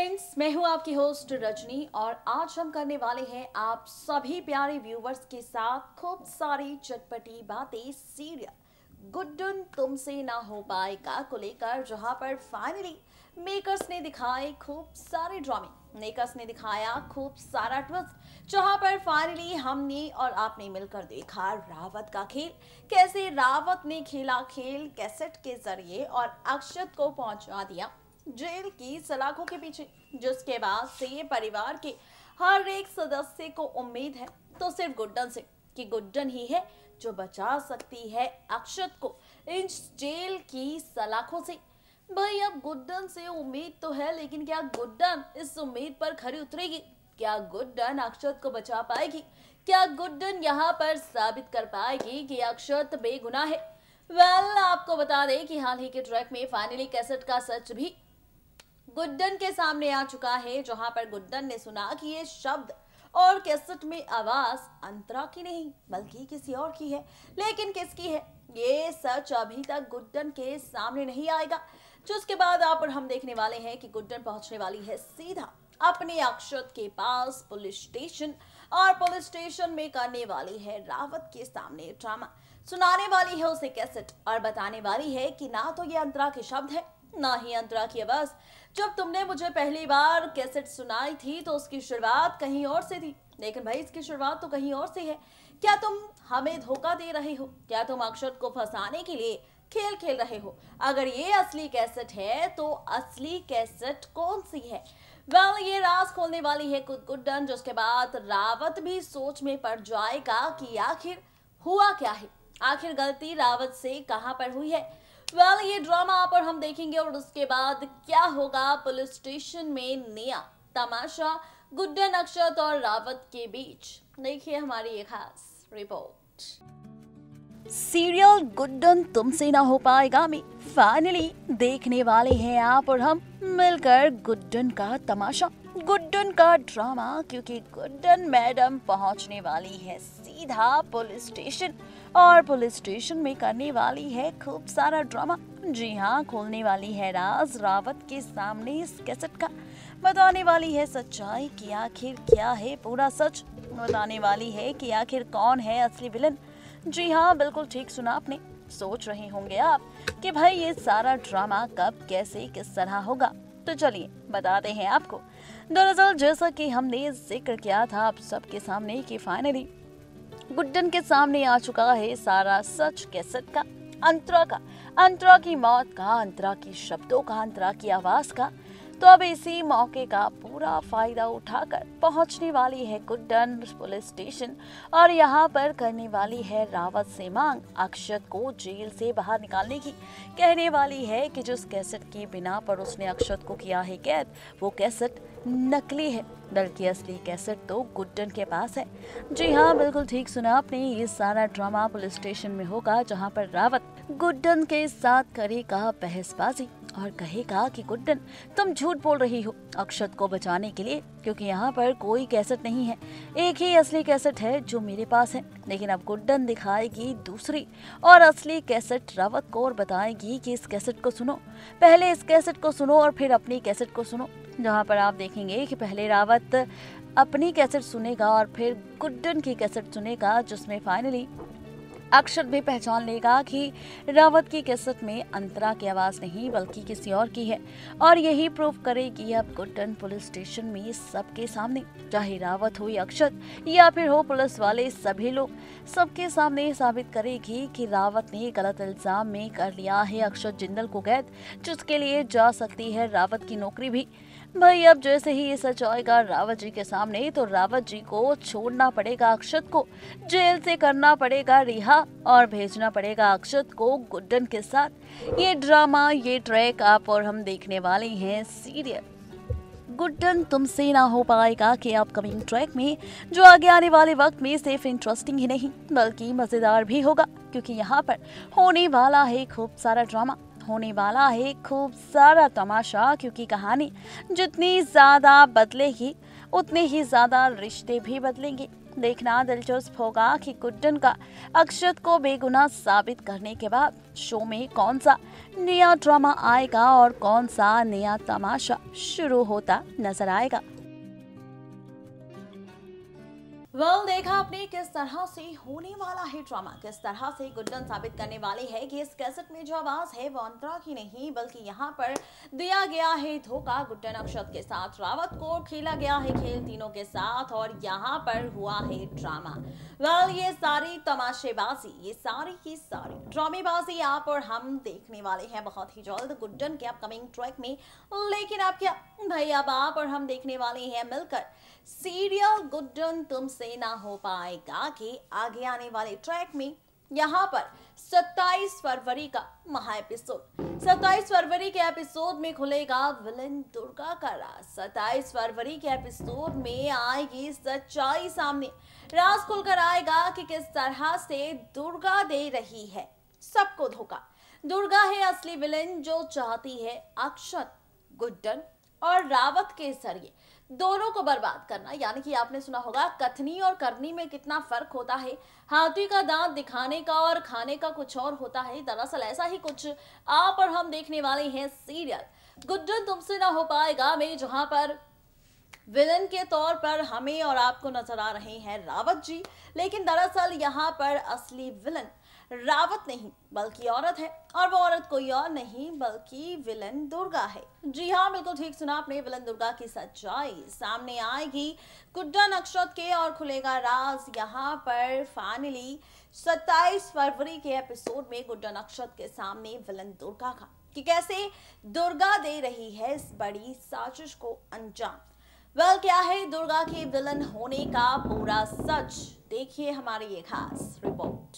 Friends, मैं हूं आपकी होस्ट रजनी और आज हम करने वाले हैं आप सभी प्यारे व्यूवर्स के साथ खूब सारी चटपटी बातें सीरियल गुड्डन तुमसे ना हो पाएगा को लेकर, जहां पर फाइनली मेकर्स ने दिखाए खूब सारे ड्रामे, मेकर्स ने दिखाया खूब सारा ट्विस्ट, जहां पर फाइनली हमने और आपने मिलकर देखा रावत का खेल। कैसे रावत ने खेला खेल कैसेट के जरिए और अक्षत को पहुंचा दिया जेल की सलाखों के पीछे, जिसके बाद से ये परिवार के हर एक सदस्य को उम्मीद है तो सिर्फ गुड्डन से, कि गुड्डन ही है जो बचा सकती है अक्षत को इन जेल की सलाखों से। भाई, अब गुड्डन से उम्मीद तो है, लेकिन क्या गुड्डन इस उम्मीद पर खरी उतरेगी? क्या गुड्डन अक्षत को बचा पाएगी? क्या गुड्डन यहाँ पर साबित कर पाएगी कि अक्षत बेगुनाह है? आपको बता दें कि हाल ही के ट्रैक में फाइनली कैसेट का सच भी गुड्डन के सामने आ चुका है, जहां पर गुड्डन ने सुना कि ये शब्द और कैसेट में आवाज अंतरा की नहीं बल्कि किसी और की है। लेकिन किसकी है, ये सच अभी तक गुड्डन के सामने नहीं आएगा, जिसके बाद आप और हम देखने वाले हैं कि गुड्डन पहुंचने वाली है सीधा अपने अक्षत के पास पुलिस स्टेशन, और पुलिस स्टेशन में करने वाली है रावत के सामने ड्रामा, सुनाने वाली है उसे कैसेट और बताने वाली है कि ना तो ये अंतरा के शब्द है ना ही अंतरा की आवाज। जब तुमने मुझे पहली बार कैसेट सुनाई थी तो उसकी शुरुआत कहीं और से थी, लेकिन भाई इसकी शुरुआत तो कहीं और से है। क्या तुम हमें धोखा दे रहे हो? क्या तुम अक्षत को फंसाने के लिए खेल खेल रहे हो? अगर ये असली कैसेट है तो असली कैसेट कौन सी है? ये राज खोलने वाली है गुड्डन, जिसके बाद रावत भी सोच में पड़ जाएगा कि आखिर हुआ क्या है, आखिर गलती रावत से कहां पर हुई है। ये ड्रामा आप और हम देखेंगे, और उसके बाद क्या होगा पुलिस स्टेशन में नया तमाशा गुड्डन, अक्षत और रावत के बीच। देखिए हमारी ये खास रिपोर्ट। सीरियल गुड्डन तुमसे ना हो पाएगा में फाइनली देखने वाले हैं आप और हम मिलकर गुड्डन का तमाशा, गुड्डन का ड्रामा, क्योंकि गुड्डन मैडम पहुंचने वाली है सीधा पुलिस स्टेशन और पुलिस स्टेशन में करने वाली है खूब सारा ड्रामा। जी हाँ, खोलने वाली है राज रावत के सामने इस कैसेट का, बताने वाली है सच्चाई कि आखिर क्या है पूरा सच, बताने वाली है कि आखिर कौन है असली विलन। जी हाँ, बिल्कुल ठीक सुना आपने। सोच रहे होंगे आप कि भाई ये सारा ड्रामा कब कैसे किस तरह होगा, तो चलिए बताते हैं आपको। दरअसल जैसा कि हमने जिक्र किया था आप सबके सामने कि फाइनली गुड्डन के सामने आ चुका है सारा सच कैसेट का, अंतरा की मौत का, अंतरा की शब्दों का, अंतरा की आवाज का। तो अब इसी मौके का पूरा फायदा उठाकर पहुंचने वाली है गुड्डन पुलिस स्टेशन और यहाँ पर करने वाली है रावत से मांग अक्षत को जेल से बाहर निकालने की। कहने वाली है कि जिस कैसेट की बिना पर उसने अक्षत को किया है कैद, वो कैसेट नकली है, बल्कि असली कैसेट तो गुड्डन के पास है। जी हाँ, बिल्कुल ठीक सुना आपने। ये सारा ड्रामा पुलिस स्टेशन में होगा, जहाँ पर रावत गुड्डन के साथ करेगा बहसबाजी और कहेगा कि गुड्डन तुम झूठ बोल रही हो अक्षत को बचाने के लिए, क्योंकि यहाँ पर कोई कैसेट नहीं है, एक ही असली कैसेट है जो मेरे पास है। लेकिन अब गुड्डन दिखाएगी दूसरी और असली कैसेट रावत को और बताएगी कि इस कैसेट को सुनो, पहले इस कैसेट को सुनो और फिर अपनी कैसेट को सुनो। जहाँ पर आप देखेंगे कि पहले रावत अपनी कैसेट सुनेगा और फिर गुड्डन की कैसेट सुनेगा, जिसमें फाइनली अक्षत भी पहचान लेगा कि रावत की कैसेट में अंतरा की आवाज नहीं बल्कि किसी और की है, और यही प्रूव करेगी अब गुड्डन पुलिस स्टेशन में सबके सामने, चाहे रावत हो या अक्षत या फिर हो पुलिस वाले सभी लोग, सबके सामने साबित करेगी कि रावत ने गलत इल्जाम में कर लिया है अक्षत जिंदल को कैद, जिसके लिए जा सकती है रावत की नौकरी भी। भाई, अब जैसे ही ये सच आएगा रावत जी के सामने तो रावत जी को छोड़ना पड़ेगा अक्षत को, जेल से करना पड़ेगा रिहा और भेजना पड़ेगा अक्षत को गुड्डन के साथ। ये ड्रामा, ये ट्रैक आप और हम देखने वाले हैं सीरियल गुड्डन तुमसे ना हो पाएगा के अपकमिंग ट्रैक में, जो आगे आने वाले वक्त में सिर्फ इंटरेस्टिंग ही नहीं बल्कि मजेदार भी होगा, क्योंकि यहाँ पर होने वाला है खूब सारा ड्रामा, होने वाला है खूब सारा तमाशा, क्योंकि कहानी जितनी ज्यादा बदलेगी उतने ही ज्यादा रिश्ते भी बदलेंगे। देखना दिलचस्प होगा कि गुड्डन का अक्षत को बेगुनाह साबित करने के बाद शो में कौन सा नया ड्रामा आएगा और कौन सा नया तमाशा शुरू होता नजर आएगा। देखा आपने किस तरह से होने वाला है ड्रामा, किस तरह से गुड्डन साबित करने वाली है कि इस कैसेट में जो आवाज है वो अंतरा की नहीं बल्कि यहाँ पर दिया गया है धोखा। गुड्डन अक्षत के साथ रावत को खेला गया है खेल तीनों के साथ और यहाँ पर हुआ है ड्रामा। ये सारी तमाशेबाजी, ये सारी की सारी ड्रामेबाजी आप और हम देखने वाले हैं बहुत ही जल्द गुड्डन के अपकमिंग ट्रैक में। लेकिन आप क्या भाई, अब आप और हम देखने वाले हैं मिलकर सीरियल गुड्डन तुमसे ना हो पाएगा के आगे आने वाले ट्रैक में यहाँ पर 27 फरवरी का महा एपिसोड। 27 फरवरी के एपिसोड में खुलेगा विलन दुर्गा का राज। 27 फरवरी के एपिसोड में आएगी सच्चाई सामने, राज खुलकर आएगा कि किस तरह से दुर्गा दे रही है सबको धोखा। दुर्गा है असली विलन जो चाहती है अक्षत, गुड्डन और रावत के जरिए दोनों को बर्बाद करना। यानी कि आपने सुना होगा कथनी और करनी में कितना फर्क होता है, हाथी का दांत दिखाने का और खाने का कुछ और होता है। दरअसल ऐसा ही कुछ आप और हम देखने वाले हैं सीरियल गुड्डन तुमसे ना हो पाएगा में, जहां पर विलन के तौर पर हमें और आपको नजर आ रहे हैं रावत जी। लेकिन दरअसल यहाँ पर असली विलन रावत नहीं बल्कि औरत है, और वो औरत कोई और नहीं बल्कि विलन दुर्गा है। जी हाँ, बिल्कुल ठीक सुना आपने, विलन दुर्गा की सच्चाई सामने आएगी गुड्डन अक्षत के और खुलेगा राज। यहाँ पर फाइनली 27 फरवरी के एपिसोड में गुड्डन अक्षत के सामने विलन दुर्गा का कि कैसे दुर्गा दे रही है इस बड़ी साजिश को अंजाम। क्या है दुर्गा के विलन होने का पूरा सच, देखिए हमारी ये खास रिपोर्ट।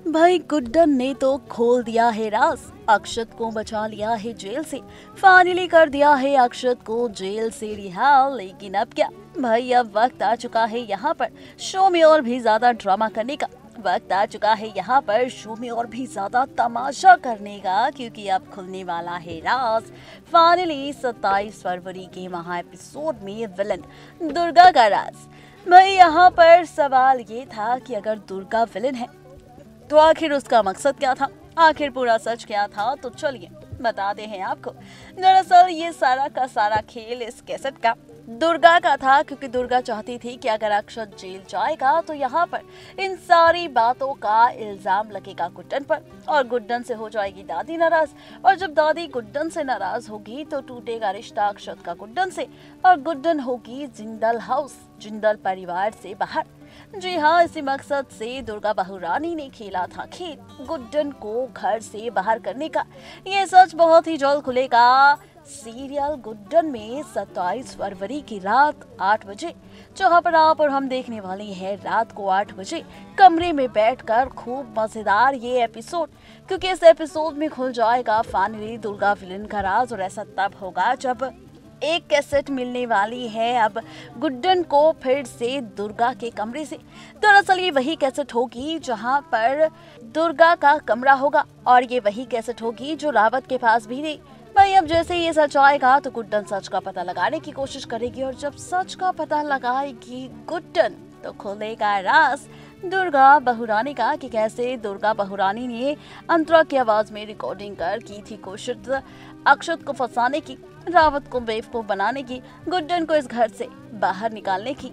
भाई गुड्डन ने तो खोल दिया है राज, अक्षत को बचा लिया है जेल से, फाइनली कर दिया है अक्षत को जेल से रिहा। लेकिन अब क्या भाई, अब वक्त आ चुका है यहाँ पर शो में और भी ज्यादा ड्रामा करने का। वक्त आ चुका है यहाँ पर शो में और भी ज्यादा तमाशा करने का, क्योंकि अब खुलने वाला है राज। फाइनली 27 फरवरी के महा एपिसोड में विलन दुर्गा का राज। भाई यहाँ पर सवाल ये था कि अगर दुर्गा विलन है तो आखिर उसका मकसद क्या था, आखिर पूरा सच क्या था, तो चलिए बताते हैं आपको। दरअसल ये सारा का सारा खेल इस कैसेट का दुर्गा का था, क्योंकि दुर्गा चाहती थी कि अगर अक्षत जेल जाएगा तो यहाँ पर इन सारी बातों का इल्जाम लगेगा गुड्डन पर और गुड्डन से हो जाएगी दादी नाराज, और जब दादी गुड्डन से नाराज होगी तो टूटेगा रिश्ता अक्षत का गुड्डन से और गुड्डन होगी जिंदल हाउस, जिंदल परिवार से बाहर। जी हाँ, इसी मकसद से दुर्गा बहुरानी ने खेला था खेल गुड्डन को घर से बाहर करने का। ये सच बहुत ही जल्द खुलेगा सीरियल गुड्डन में 27 फरवरी की रात 8 बजे, जहाँ पर आप और हम देखने वाले हैं रात को 8 बजे कमरे में बैठकर खूब मजेदार ये एपिसोड, क्योंकि इस एपिसोड में खुल जाएगा फाइनली दुर्गा विलन का राज। और ऐसा तब होगा जब एक कैसेट मिलने वाली है अब गुड्डन को फिर से दुर्गा के कमरे से। दरअसल ये वही कैसेट होगी जहां पर दुर्गा का कमरा होगा और ये वही कैसेट होगी जो रावत के पास भी थी। भाई अब जैसे ये सच आएगा तो गुड्डन सच का पता लगाने की कोशिश करेगी, और जब सच का पता लगाएगी गुड्डन तो खुलेगा राज दुर्गा बहुरानी का कि कैसे दुर्गा बहुरानी ने अंतरा की आवाज में रिकॉर्डिंग कर की थी कोशिश अक्षत को फंसाने की, रावत को बेवकूफ बनाने की, गुड्डन को इस घर से बाहर निकालने की।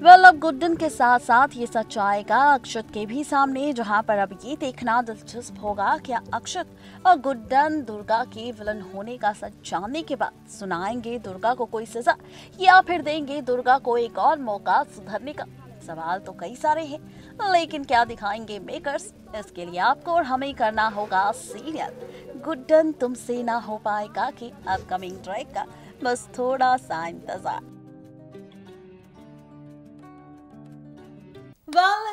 अब गुड्डन के साथ साथ ये सच आएगा अक्षत के भी सामने, जहां पर अब ये देखना दिलचस्प होगा क्या अक्षत और गुड्डन दुर्गा के विलन होने का सच जानने के बाद सुनाएंगे दुर्गा को कोई सजा या फिर देंगे दुर्गा को एक और मौका सुधरने का। सवाल तो कई सारे हैं, लेकिन क्या दिखाएंगे मेकर्स, इसके लिए आपको और हमें करना होगा सीरियल गुड्डन तुमसे ना हो पाएगा कि अपकमिंग ट्रैक का बस थोड़ा सा इंतजार।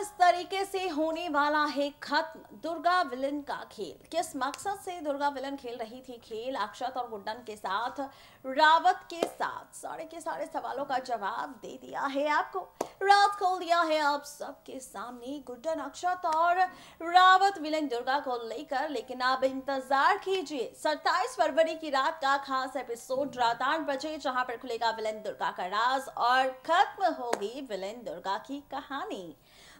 इस तरीके से होने वाला है खत्म दुर्गा विलन का खेल। किस मकसद से दुर्गा विलन खेल रही थी खेल? अक्षत और गुड्डन के साथ, रावत के साथ सारे के सारे सवालों का जवाब दे दिया है आपको। राज खोल दिया है आप सबके सामने गुड्डन, अक्षत और रावत विलन दुर्गा को लेकर। लेकिन अब इंतजार कीजिए 27 फरवरी की रात का खास एपिसोड रात 8 बजे, जहां पर खुलेगा विलन दुर्गा का राज और खत्म होगी विलन दुर्गा की कहानी।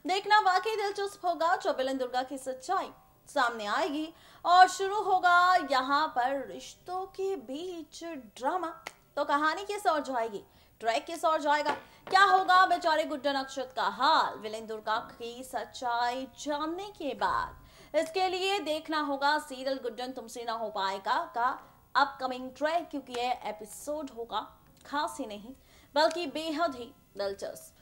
देखना वाकई दिलचस्प होगा। जो विलन दुर्गा की सच्चाई सामने आएगी और शुरू होगा यहाँ पर रिश्तों के बीच ड्रामा। तो कहानी किस ओर जाएगी, ट्रैक किस ओर जाएगा, क्या होगा बेचारे गुड्डन अक्षत का हाल विलन दुर्गा की सच्चाई जानने के बाद? इसके लिए देखना होगा सीरियल गुड्डन तुमसे ना हो पाएगा का अपकमिंग ट्रैक, क्योंकि ये एपिसोड होगा खास ही नहीं बल्कि बेहद ही दिलचस्प।